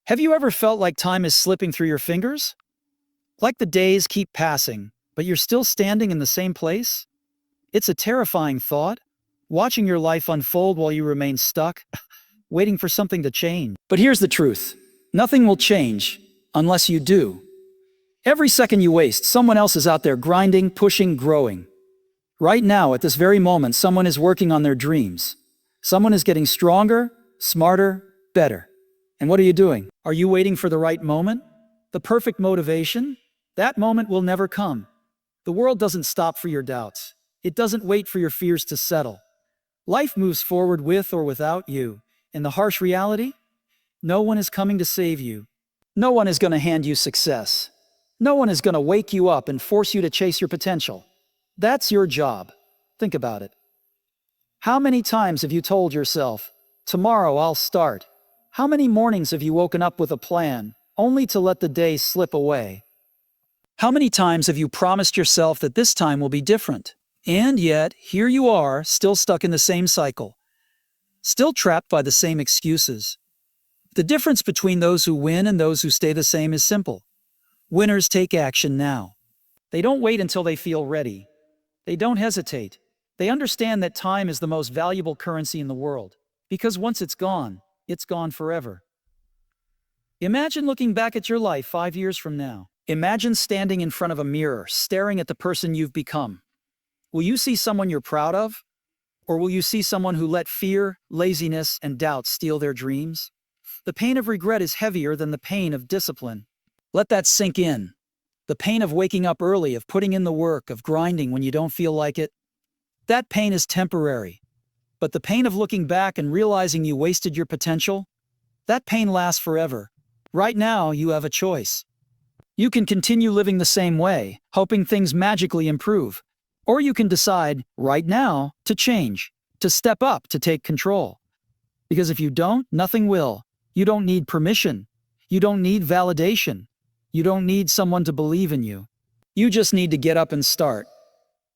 Have you ever felt like time is slipping through your fingers? Like the days keep passing, but you're still standing in the same place? It's a terrifying thought, watching your life unfold while you remain stuck, waiting for something to change. But here's the truth. Nothing will change unless you do. Every second you waste, someone else is out there grinding, pushing, growing. Right now, at this very moment, someone is working on their dreams. Someone is getting stronger, smarter, better. And what are you doing? Are you waiting for the right moment? The perfect motivation? That moment will never come. The world doesn't stop for your doubts. It doesn't wait for your fears to settle. Life moves forward with or without you. And the harsh reality? No one is coming to save you. No one is going to hand you success. No one is going to wake you up and force you to chase your potential. That's your job. Think about it. How many times have you told yourself, tomorrow I'll start? How many mornings have you woken up with a plan, only to let the day slip away? How many times have you promised yourself that this time will be different? And yet, here you are, still stuck in the same cycle. Still trapped by the same excuses. The difference between those who win and those who stay the same is simple. Winners take action now. They don't wait until they feel ready. They don't hesitate. They understand that time is the most valuable currency in the world, because once it's gone forever. Imagine looking back at your life 5 years from now. Imagine standing in front of a mirror, staring at the person you've become. Will you see someone you're proud of? Or will you see someone who let fear, laziness, and doubt steal their dreams? The pain of regret is heavier than the pain of discipline. Let that sink in. The pain of waking up early, of putting in the work, of grinding when you don't feel like it. That pain is temporary. But the pain of looking back and realizing you wasted your potential, that pain lasts forever. Right now, you have a choice. You can continue living the same way, hoping things magically improve. Or you can decide, right now, to change, to step up, to take control. Because if you don't, nothing will. You don't need permission. You don't need validation. You don't need someone to believe in you. You just need to get up and start.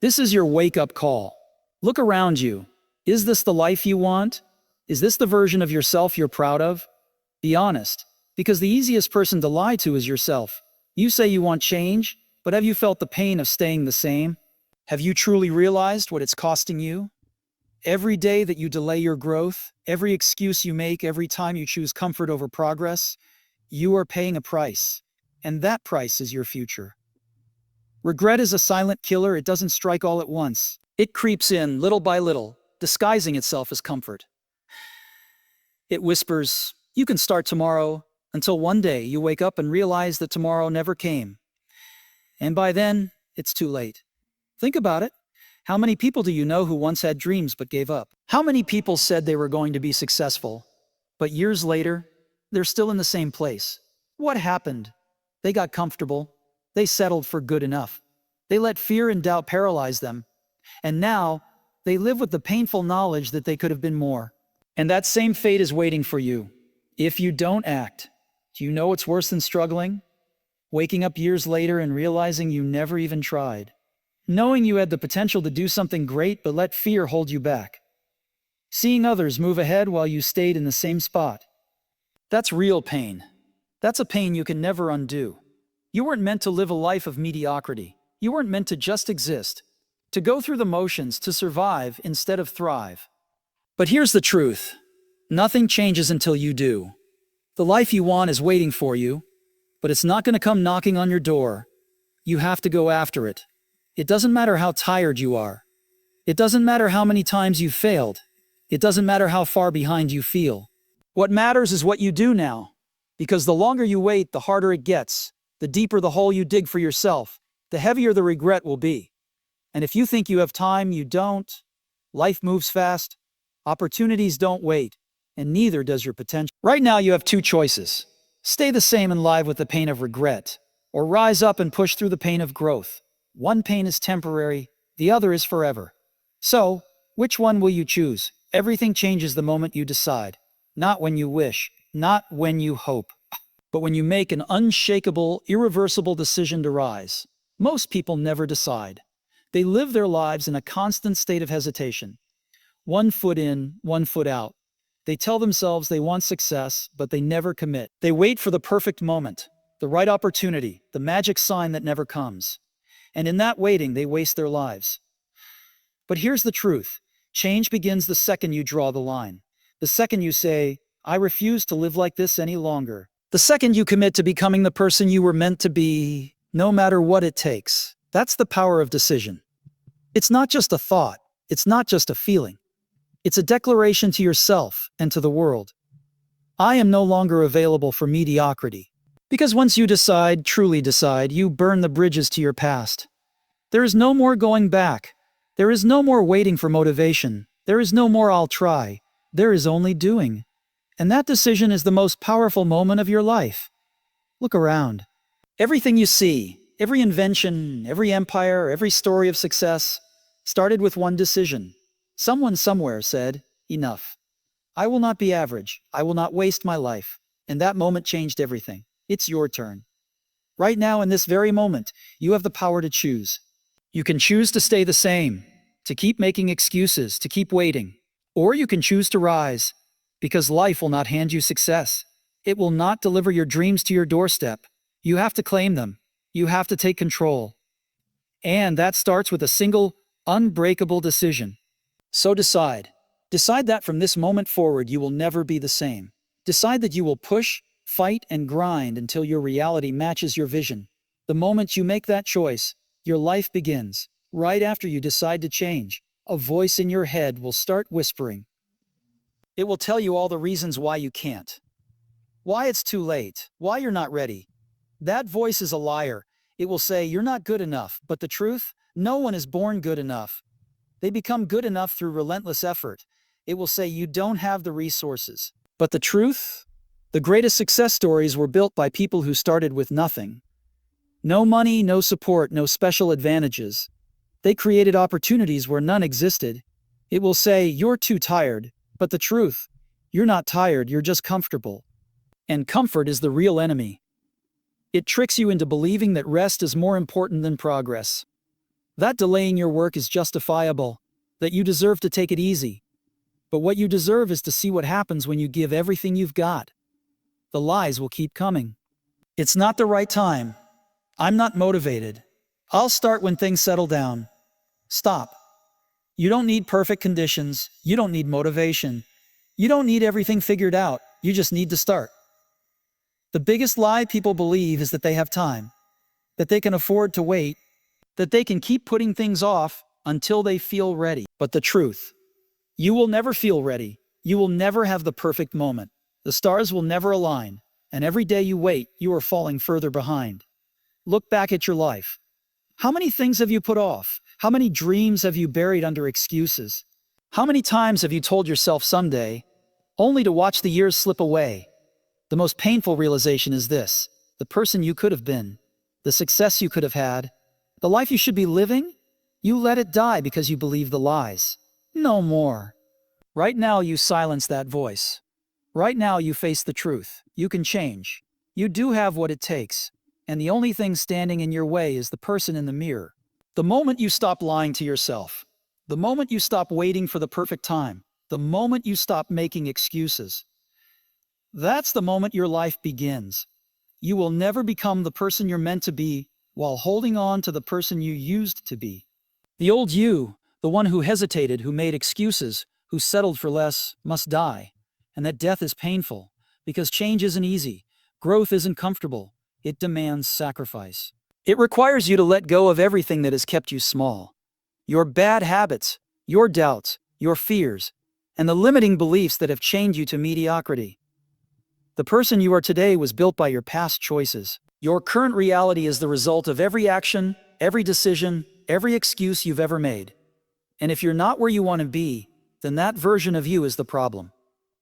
This is your wake-up call. Look around you. Is this the life you want? Is this the version of yourself you're proud of? Be honest, because the easiest person to lie to is yourself. You say you want change, but have you felt the pain of staying the same? Have you truly realized what it's costing you? Every day that you delay your growth, every excuse you make, every time you choose comfort over progress, you are paying a price. And that price is your future. Regret is a silent killer. It doesn't strike all at once. It creeps in little by little, disguising itself as comfort. It whispers, you can start tomorrow, until one day you wake up and realize that tomorrow never came. And by then, it's too late. Think about it. How many people do you know who once had dreams but gave up? How many people said they were going to be successful, but years later, they're still in the same place? What happened? They got comfortable. They settled for good enough. They let fear and doubt paralyze them. And now, they live with the painful knowledge that they could have been more. And that same fate is waiting for you. If you don't act, do you know what's worse than struggling? Waking up years later and realizing you never even tried. Knowing you had the potential to do something great but let fear hold you back. Seeing others move ahead while you stayed in the same spot. That's real pain. That's a pain you can never undo. You weren't meant to live a life of mediocrity. You weren't meant to just exist. To go through the motions, to survive instead of thrive. But here's the truth. Nothing changes until you do. The life you want is waiting for you, but it's not going to come knocking on your door. You have to go after it. It doesn't matter how tired you are. It doesn't matter how many times you've failed. It doesn't matter how far behind you feel. What matters is what you do now. Because the longer you wait, the harder it gets. The deeper the hole you dig for yourself, the heavier the regret will be. And if you think you have time, you don't. Life moves fast. Opportunities don't wait. And neither does your potential. Right now you have two choices. Stay the same and live with the pain of regret, or rise up and push through the pain of growth. One pain is temporary, the other is forever. So, which one will you choose? Everything changes the moment you decide. Not when you wish, not when you hope, but when you make an unshakable, irreversible decision to rise. Most people never decide. They live their lives in a constant state of hesitation. One foot in, one foot out. They tell themselves they want success, but they never commit. They wait for the perfect moment, the right opportunity, the magic sign that never comes. And in that waiting, they waste their lives. But here's the truth. Change begins the second you draw the line. The second you say, I refuse to live like this any longer. The second you commit to becoming the person you were meant to be, no matter what it takes. That's the power of decision. It's not just a thought. It's not just a feeling. It's a declaration to yourself and to the world. I am no longer available for mediocrity. Because once you decide, truly decide, you burn the bridges to your past. There is no more going back. There is no more waiting for motivation. There is no more I'll try. There is only doing. And that decision is the most powerful moment of your life. Look around. Everything you see, every invention, every empire, every story of success, started with one decision. Someone somewhere said, enough. I will not be average. I will not waste my life. And that moment changed everything. It's your turn. Right now, in this very moment, you have the power to choose. You can choose to stay the same, to keep making excuses, to keep waiting. Or you can choose to rise, because life will not hand you success. It will not deliver your dreams to your doorstep. You have to claim them. You have to take control. And that starts with a single, unbreakable decision. So decide. Decide that from this moment forward you will never be the same. Decide that you will push, fight, and grind until your reality matches your vision. The moment you make that choice, your life begins. Right after you decide to change, a voice in your head will start whispering. It will tell you all the reasons why you can't. Why it's too late. Why you're not ready. That voice is a liar. It will say you're not good enough, but the truth, no one is born good enough. They become good enough through relentless effort. It will say you don't have the resources. But the truth? The greatest success stories were built by people who started with nothing. No money, no support, no special advantages. They created opportunities where none existed. It will say you're too tired. But the truth, you're not tired, you're just comfortable. And comfort is the real enemy. It tricks you into believing that rest is more important than progress. That delaying your work is justifiable, that you deserve to take it easy. But what you deserve is to see what happens when you give everything you've got. The lies will keep coming. It's not the right time. I'm not motivated. I'll start when things settle down. Stop. You don't need perfect conditions. You don't need motivation. You don't need everything figured out. You just need to start. The biggest lie people believe is that they have time, that they can afford to wait, that they can keep putting things off until they feel ready. But the truth, you will never feel ready. You will never have the perfect moment. The stars will never align. And every day you wait, you are falling further behind. Look back at your life. How many things have you put off? How many dreams have you buried under excuses? How many times have you told yourself someday, only to watch the years slip away? The most painful realization is this: the person you could have been, the success you could have had, the life you should be living, you let it die because you believe the lies. No more. Right now you silence that voice. Right now you face the truth. You can change. You do have what it takes. And the only thing standing in your way is the person in the mirror. The moment you stop lying to yourself, the moment you stop waiting for the perfect time, the moment you stop making excuses, that's the moment your life begins. You will never become the person you're meant to be while holding on to the person you used to be. The old you, the one who hesitated, who made excuses, who settled for less, must die. And that death is painful, because change isn't easy. Growth isn't comfortable. It demands sacrifice. It requires you to let go of everything that has kept you small. Your bad habits, your doubts, your fears, and the limiting beliefs that have chained you to mediocrity. The person you are today was built by your past choices. Your current reality is the result of every action, every decision, every excuse you've ever made. And if you're not where you want to be, then that version of you is the problem.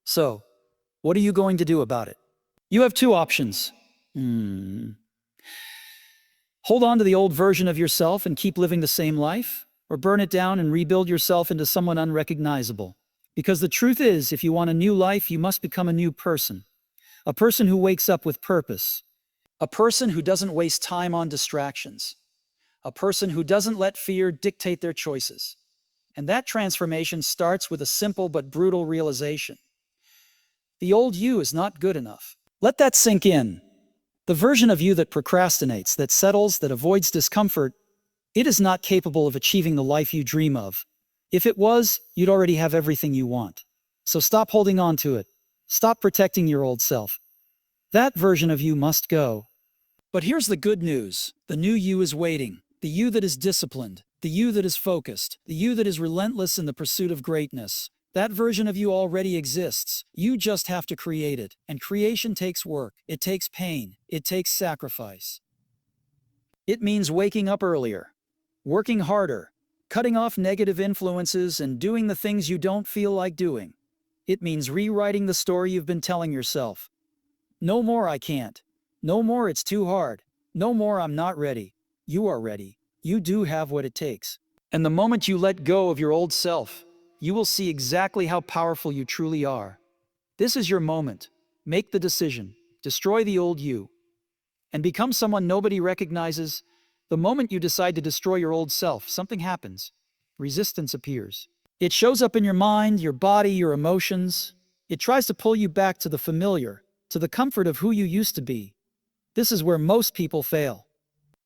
So, what are you going to do about it? You have two options. Hold on to the old version of yourself and keep living the same life, or burn it down and rebuild yourself into someone unrecognizable. Because the truth is, if you want a new life, you must become a new person. A person who wakes up with purpose. A person who doesn't waste time on distractions. A person who doesn't let fear dictate their choices. And that transformation starts with a simple but brutal realization. The old you is not good enough. Let that sink in. The version of you that procrastinates, that settles, that avoids discomfort, it is not capable of achieving the life you dream of. If it was, you'd already have everything you want. So stop holding on to it. Stop protecting your old self. That version of you must go. But here's the good news. The new you is waiting. The you that is disciplined. The you that is focused. The you that is relentless in the pursuit of greatness. That version of you already exists. You just have to create it. And creation takes work. It takes pain. It takes sacrifice. It means waking up earlier, working harder, cutting off negative influences, and doing the things you don't feel like doing. It means rewriting the story you've been telling yourself. No more I can't. No more it's too hard. No more I'm not ready. You are ready. You do have what it takes. And the moment you let go of your old self, you will see exactly how powerful you truly are. This is your moment. Make the decision. Destroy the old you. And become someone nobody recognizes. The moment you decide to destroy your old self, something happens. Resistance appears. It shows up in your mind, your body, your emotions. It tries to pull you back to the familiar, to the comfort of who you used to be. This is where most people fail.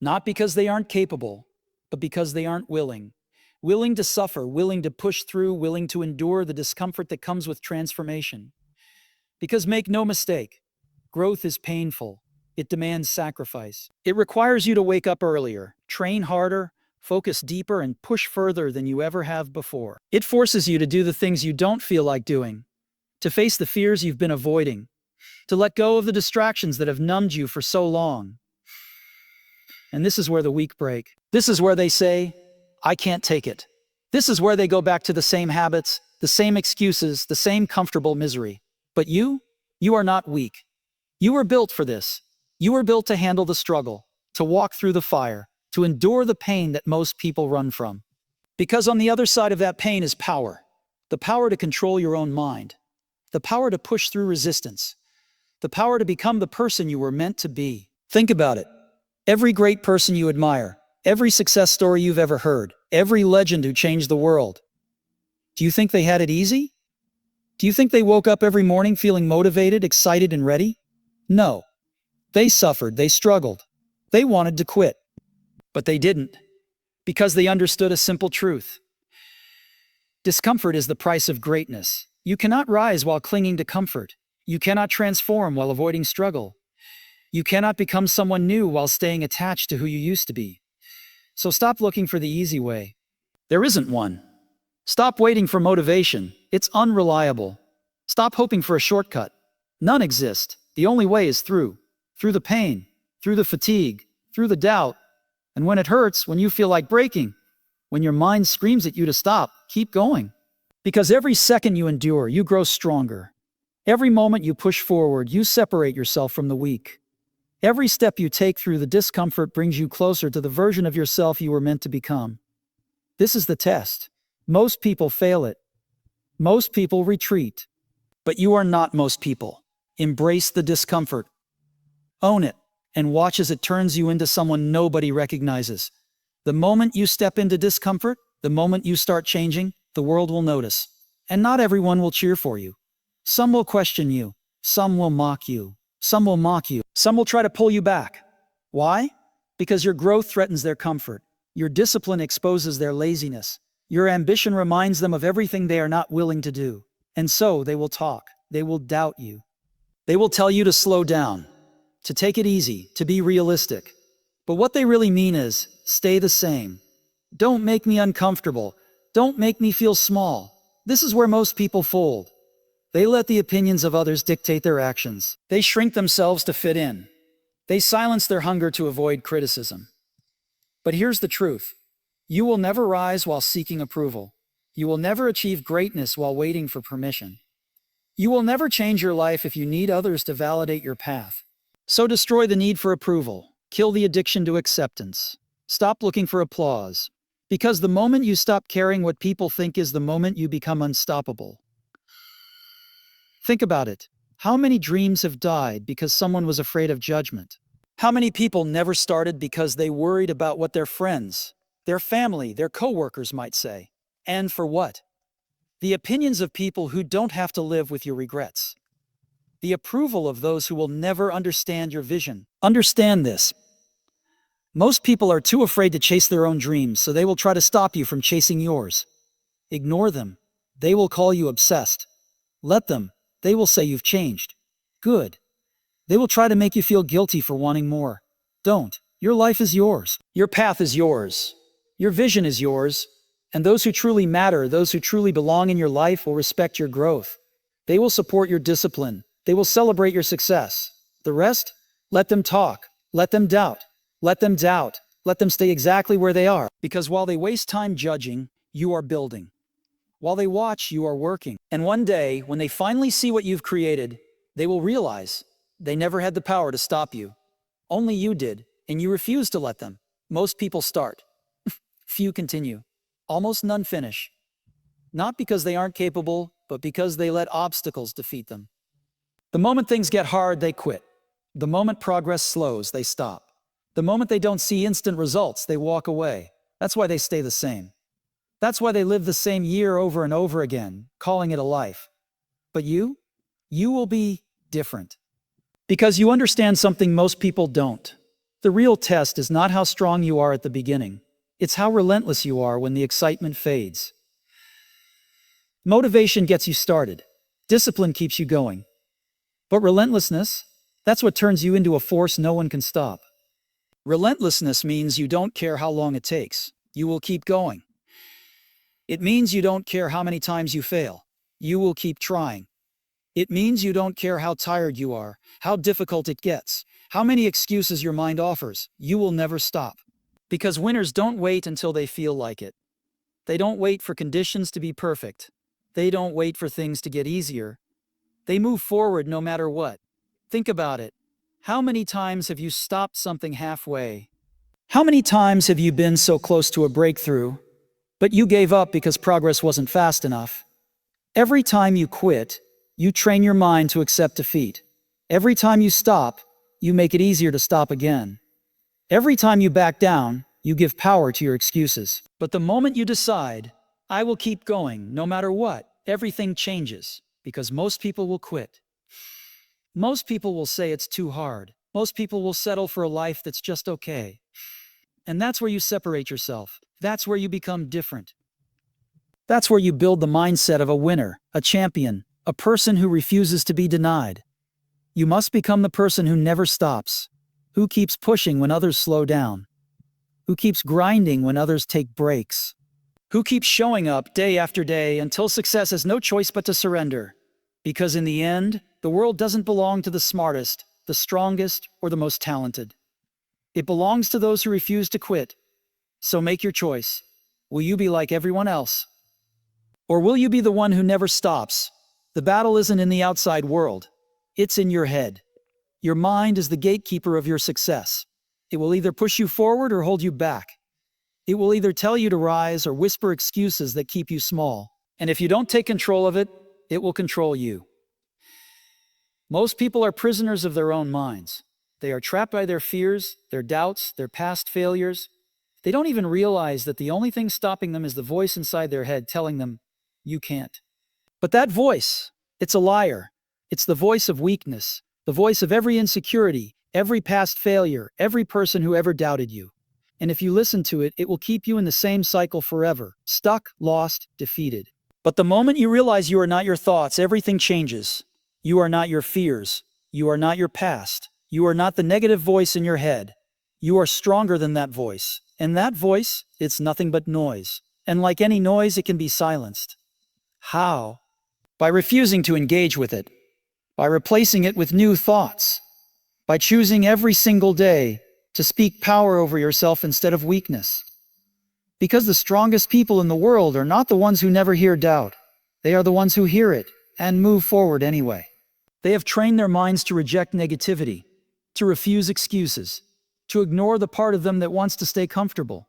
Not because they aren't capable, but because they aren't willing. Willing to suffer, willing to push through, willing to endure the discomfort that comes with transformation. Because make no mistake, growth is painful. It demands sacrifice. It requires you to wake up earlier, train harder, focus deeper, and push further than you ever have before. It forces you to do the things you don't feel like doing, to face the fears you've been avoiding, to let go of the distractions that have numbed you for so long. And this is where the weak break. This is where they say, I can't take it. This is where they go back to the same habits, the same excuses, the same comfortable misery. But you are not weak. You were built for this. You were built to handle the struggle, to walk through the fire, to endure the pain that most people run from. Because on the other side of that pain is power. The power to control your own mind. The power to push through resistance. The power to become the person you were meant to be. Think about it. Every great person you admire, every success story you've ever heard, every legend who changed the world. Do you think they had it easy? Do you think they woke up every morning feeling motivated, excited, and ready? No. They suffered, they struggled. They wanted to quit. But they didn't, because they understood a simple truth. Discomfort is the price of greatness. You cannot rise while clinging to comfort. You cannot transform while avoiding struggle. You cannot become someone new while staying attached to who you used to be. So stop looking for the easy way. There isn't one. Stop waiting for motivation. It's unreliable. Stop hoping for a shortcut. None exist. The only way is through the pain, through the fatigue, through the doubt. And when it hurts, when you feel like breaking, when your mind screams at you to stop, keep going. Because every second you endure, you grow stronger. Every moment you push forward, you separate yourself from the weak. Every step you take through the discomfort brings you closer to the version of yourself you were meant to become. This is the test. Most people fail it. Most people retreat. But you are not most people. Embrace the discomfort. Own it, and watch as it turns you into someone nobody recognizes. The moment you step into discomfort, the moment you start changing, the world will notice. And not everyone will cheer for you. Some will question you. Some will mock you. Some will mock you. Some will try to pull you back. Why? Because your growth threatens their comfort. Your discipline exposes their laziness. Your ambition reminds them of everything they are not willing to do. And so they will talk. They will doubt you. They will tell you to slow down, to take it easy, to be realistic. But what they really mean is, stay the same. Don't make me uncomfortable. Don't make me feel small. This is where most people fold. They let the opinions of others dictate their actions. They shrink themselves to fit in. They silence their hunger to avoid criticism. But here's the truth. You will never rise while seeking approval. You will never achieve greatness while waiting for permission. You will never change your life if you need others to validate your path. So destroy the need for approval. Kill the addiction to acceptance. Stop looking for applause. Because the moment you stop caring what people think is the moment you become unstoppable. Think about it. How many dreams have died because someone was afraid of judgment? How many people never started because they worried about what their friends, their family, their coworkers might say? And for what? The opinions of people who don't have to live with your regrets. the approval of those who will never understand your vision. Understand this. Most people are too afraid to chase their own dreams, so they will try to stop you from chasing yours. Ignore them. They will call you obsessed. Let them. They will say you've changed. Good. They will try to make you feel guilty for wanting more. Don't. Your life is yours. Your path is yours. Your vision is yours. And those who truly matter, those who truly belong in your life, will respect your growth. They will support your discipline. They will celebrate your success. The rest? Let them talk. Let them doubt. Let them doubt. Let them stay exactly where they are. Because while they waste time judging, you are building. While they watch, you are working. And one day, when they finally see what you've created, they will realize they never had the power to stop you. Only you did, and you refused to let them. Most people start. Few continue. Almost none finish. Not because they aren't capable, but because they let obstacles defeat them. The moment things get hard, they quit. The moment progress slows, they stop. The moment they don't see instant results, they walk away. That's why they stay the same. That's why they live the same year over and over again, calling it a life. But you will be different. Because you understand something most people don't. The real test is not how strong you are at the beginning. It's how relentless you are when the excitement fades. Motivation gets you started. Discipline keeps you going. But relentlessness, that's what turns you into a force no one can stop. Relentlessness means you don't care how long it takes. You will keep going. It means you don't care how many times you fail. You will keep trying. It means you don't care how tired you are, how difficult it gets, how many excuses your mind offers. You will never stop. Because winners don't wait until they feel like it. They don't wait for conditions to be perfect. They don't wait for things to get easier. They move forward no matter what. Think about it. How many times have you stopped something halfway? How many times have you been so close to a breakthrough, but you gave up because progress wasn't fast enough? Every time you quit, you train your mind to accept defeat. Every time you stop, you make it easier to stop again. Every time you back down, you give power to your excuses. But the moment you decide, I will keep going no matter what, everything changes, because most people will quit. Most people will say it's too hard. Most people will settle for a life that's just okay. And that's where you separate yourself. That's where you become different. That's where you build the mindset of a winner, a champion, a person who refuses to be denied. You must become the person who never stops, who keeps pushing when others slow down, who keeps grinding when others take breaks, who keeps showing up day after day until success has no choice but to surrender. Because in the end, the world doesn't belong to the smartest, the strongest, or the most talented. It belongs to those who refuse to quit. So make your choice. Will you be like everyone else? Or will you be the one who never stops? The battle isn't in the outside world. It's in your head. Your mind is the gatekeeper of your success. It will either push you forward or hold you back. It will either tell you to rise or whisper excuses that keep you small. And if you don't take control of it, it will control you. Most people are prisoners of their own minds. They are trapped by their fears, their doubts, their past failures. They don't even realize that the only thing stopping them is the voice inside their head telling them, you can't. But that voice, it's a liar. It's the voice of weakness, the voice of every insecurity, every past failure, every person who ever doubted you. And if you listen to it, it will keep you in the same cycle forever, stuck, lost, defeated. But the moment you realize you are not your thoughts, everything changes. You are not your fears. You are not your past. You are not the negative voice in your head. You are stronger than that voice. And that voice, it's nothing but noise. And like any noise, it can be silenced. How? By refusing to engage with it. By replacing it with new thoughts. By choosing every single day to speak power over yourself instead of weakness. Because the strongest people in the world are not the ones who never hear doubt. They are the ones who hear it and move forward anyway. They have trained their minds to reject negativity, to refuse excuses, to ignore the part of them that wants to stay comfortable.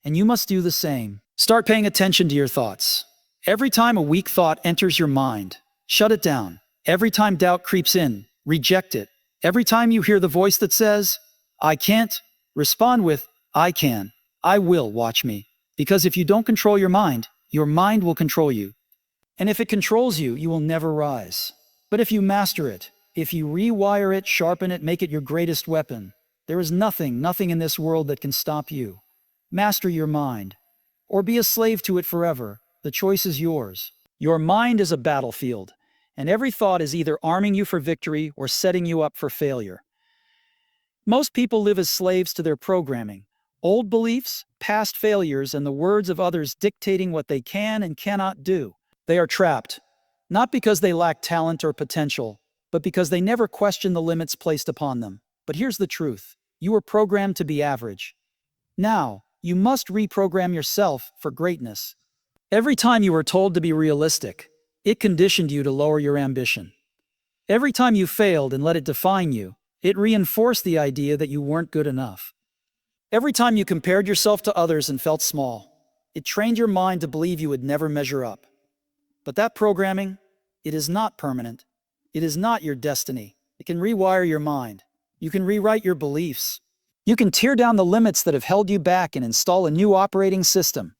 And you must do the same. Start paying attention to your thoughts. Every time a weak thought enters your mind, shut it down. Every time doubt creeps in, reject it. Every time you hear the voice that says, I can't, respond with, I can. I will, watch me. Because if you don't control your mind will control you. And if it controls you, you will never rise. But if you master it, if you rewire it, sharpen it, make it your greatest weapon, there is nothing in this world that can stop you. Master your mind, or be a slave to it forever. The choice is yours. Your mind is a battlefield, and every thought is either arming you for victory or setting you up for failure. Most people live as slaves to their programming, old beliefs, past failures, and the words of others dictating what they can and cannot do. They are trapped, not because they lack talent or potential, but because they never question the limits placed upon them. But here's the truth. You were programmed to be average. Now, you must reprogram yourself for greatness. Every time you were told to be realistic, it conditioned you to lower your ambition. Every time you failed and let it define you, it reinforced the idea that you weren't good enough. Every time you compared yourself to others and felt small, it trained your mind to believe you would never measure up. But that programming, it is not permanent. It is not your destiny. It can rewire your mind. You can rewrite your beliefs. You can tear down the limits that have held you back and install a new operating system,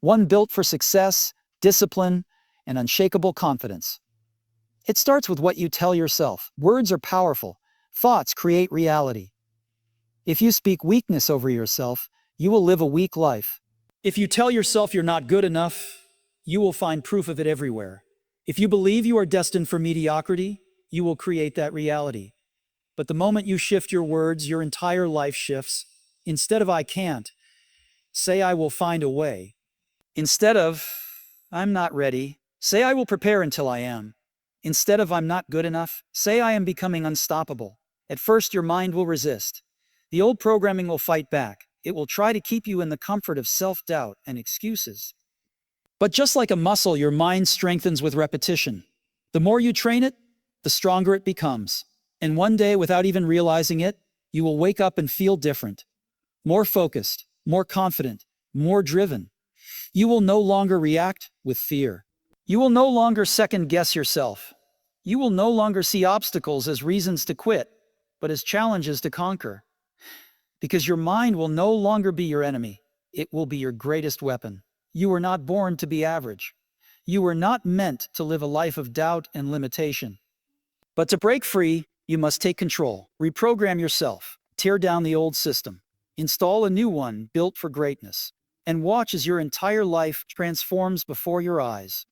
one built for success, discipline, and unshakable confidence. It starts with what you tell yourself. Words are powerful. Thoughts create reality. If you speak weakness over yourself, you will live a weak life. If you tell yourself you're not good enough, you will find proof of it everywhere. If you believe you are destined for mediocrity, you will create that reality. But the moment you shift your words, your entire life shifts. Instead of "I can't," say "I will find a way." Instead of "I'm not ready," say "I will prepare until I am." Instead of "I'm not good enough," say "I am becoming unstoppable." At first, your mind will resist. The old programming will fight back. It will try to keep you in the comfort of self-doubt and excuses. But just like a muscle, your mind strengthens with repetition. The more you train it, the stronger it becomes. And one day, without even realizing it, you will wake up and feel different. More focused, more confident, more driven. You will no longer react with fear. You will no longer second-guess yourself. You will no longer see obstacles as reasons to quit, but as challenges to conquer. Because your mind will no longer be your enemy. It will be your greatest weapon. You were not born to be average. You were not meant to live a life of doubt and limitation. But to break free, you must take control. Reprogram yourself. Tear down the old system. Install a new one built for greatness. And watch as your entire life transforms before your eyes.